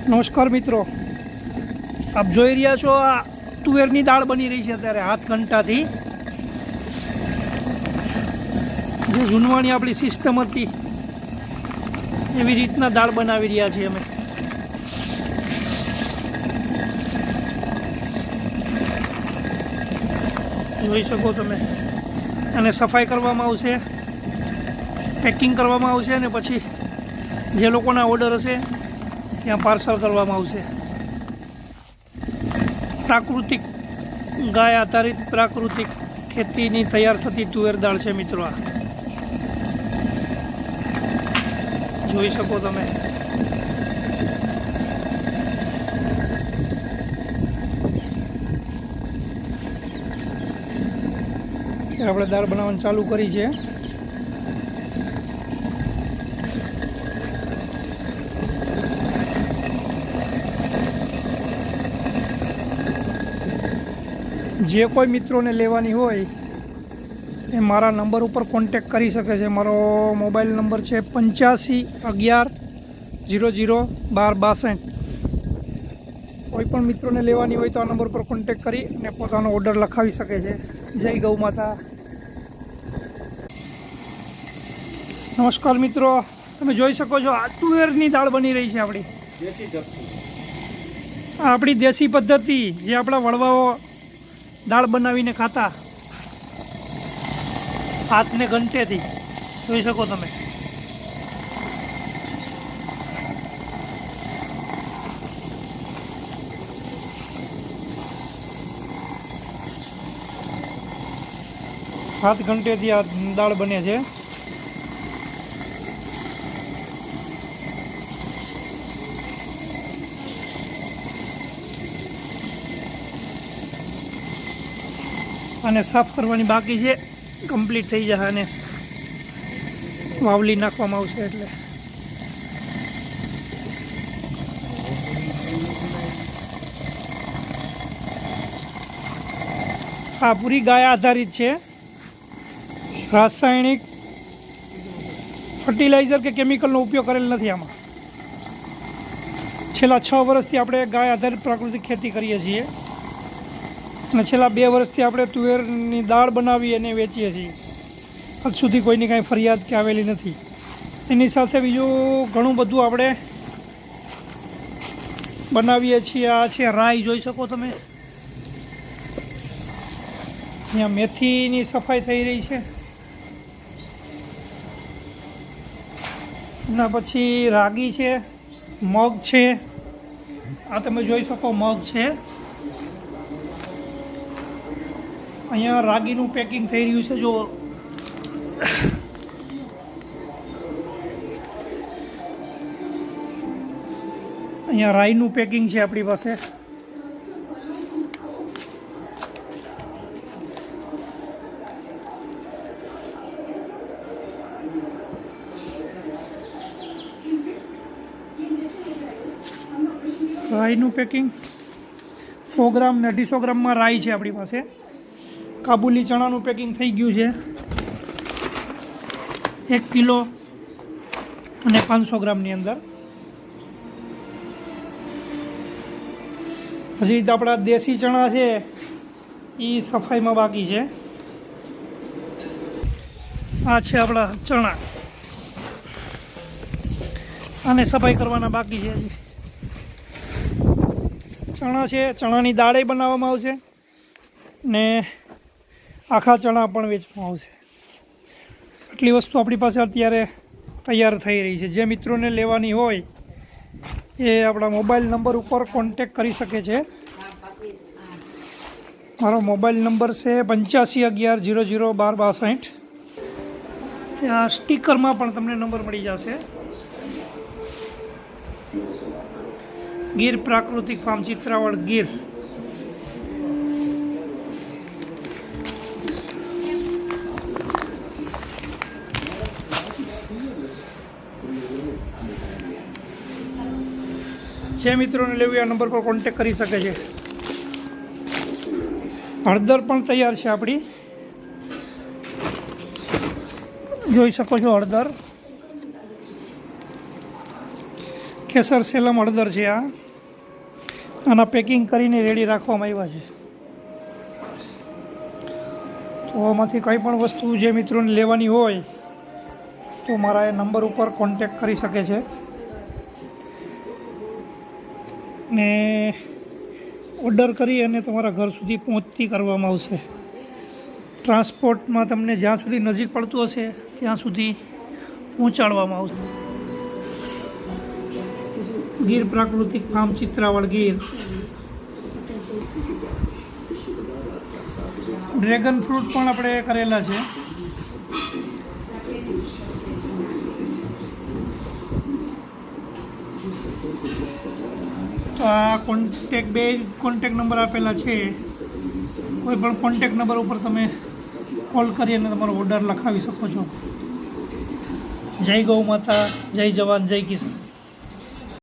નમસ્કાર મિત્રો, આપ જોઈ રહ્યા છો આ તુવેરની દાળ બની રહી છે અત્યારે હાથ ઘંટાથી. જે જૂનવાણી આપણી સિસ્ટમ હતી એવી રીતના દાળ બનાવી રહ્યા છીએ અમે. જોઈ શકો તમે. અને સફાઈ કરવામાં આવશે, પેકિંગ કરવામાં આવશે અને પછી જે લોકોના ઓર્ડર હશે ત્યાં પાર્સલ કરવામાં આવશે. પ્રાકૃતિક ગાય આધારિત પ્રાકૃતિક ખેતીની તૈયાર થતી તુવેર દાળ છે મિત્રો. આ જોઈ શકો તમે. આપણે દાળ બનાવવાનું ચાલુ કરી છે. જે કોઈ મિત્રોને લેવાની હોય એ મારા નંબર ઉપર કોન્ટેક કરી શકે છે. મારો મોબાઈલ નંબર છે 8511001262. કોઈ પણ મિત્રોને લેવાની હોય તો આ નંબર પર કોન્ટેક કરી અને પોતાનો ઓર્ડર લખાવી શકે છે. જય ગૌ માતા. નમસ્કાર મિત્રો, તમે જોઈ શકો છો આ તુવેરની દાળ બની રહી છે આપણી. આપણી દેશી પદ્ધતિ જે આપણા વડવાઓ દાળ બનાવીને ખાતા હાથને ઘંટેથી. જોઈ શકો તમે. હાથ ઘંટેથી આ દાળ બને છે. અને સાફ કરવાની બાકી છે, કમ્પ્લીટ થઈ જશે અને વાવલી નાખવામાં આવશે. એટલે આ પૂરી ગાય આધારિત છે. રાસાયણિક ફર્ટિલાઇઝર કે કેમિકલનો ઉપયોગ કરેલ નથી આમાં. છેલ્લા 6 વર્ષથી આપણે ગાય આધારિત પ્રાકૃતિક ખેતી કરીએ છીએ અને છેલ્લા 2 વર્ષથી આપણે તુવેરની દાળ બનાવી અને વેચીએ છીએ. આજ સુધી કોઈની કાંઈ ફરિયાદ કે આવેલી નથી. એની સાથે બીજું ઘણું બધું આપણે બનાવીએ છીએ. આ છે રાઈ, જોઈ શકો તમે. અહીંયા મેથીની સફાઈ થઈ રહી છે. એના પછી રાગી છે, મગ છે. આ તમે જોઈ શકો મગ છે. અહીંયા રાગીનું પેકિંગ થઈ રહ્યું છે. જો અહીંયા રાઈનું પેકિંગ છે આપણી પાસે. રાઈનું પેકિંગ 100 ગ્રામ ને 250 ગ્રામમાં રાઈ છે આપણી પાસે. કાબુલી ચણાનું પેકિંગ થઈ ગયું છે 1 કિલો અને 500 ગ્રામની અંદર. હજી આપણા દેશી ચણા છે એ સફાઈમાં બાકી છે. આ છે આપણા ચણા, આને સફાઈ કરવાના બાકી છે. હજી ચણા છે, ચણાની દાળે બનાવવામાં આવશે ને આખા ચણા પણ વેચવામાં આવશે. આટલી વસ્તુ આપણી પાસે અત્યારે તૈયાર થઈ રહી છે. જે મિત્રોને લેવાની હોય એ આપણા મોબાઈલ નંબર ઉપર કોન્ટેક કરી શકે છે. મારો મોબાઈલ નંબર છે 8511001262. ત્યાં સ્ટીકરમાં પણ તમને નંબર મળી જશે. ગીર પ્રાકૃતિક ફાર્મ, ચિત્રાવળ, ગીર. જે મિત્રોને લેવી આ નંબર પર કોન્ટેક કરી શકે છે. હળદર પણ તૈયાર છે આપણી. જોઈ શકો છો હળદર. કેસર સેલમ હળદર છે. આના પેકિંગ કરીને રેડી રાખવામાં આવ્યા છે. તો આમાંથી કંઈ પણ વસ્તુ જે મિત્રોને લેવાની હોય તો મારા એ નંબર ઉપર કોન્ટેક કરી શકે છે ને ઓર્ડર કરી અને તમારા ઘર સુધી પહોંચતી કરવામાં આવશે. ટ્રાન્સપોર્ટમાં તમને જ્યાં સુધી નજીક પડતું હશે ત્યાં સુધી પહોંચાડવામાં આવશે. ગીર પ્રાકૃતિક ફાર્મ ચિત્રાવળ ગીર. ડ્રેગન ફ્રૂટ પણ આપણે કરેલા છે. તો આ કોન્ટેક નંબર આપેલા છે. કોઈ પણ કોન્ટેક નંબર ઉપર તમે કોલ કરી અને તમારો ઓર્ડર લખાવી શકો છો. જય ગૌ માતા, જય જવાન, જય કિસાન.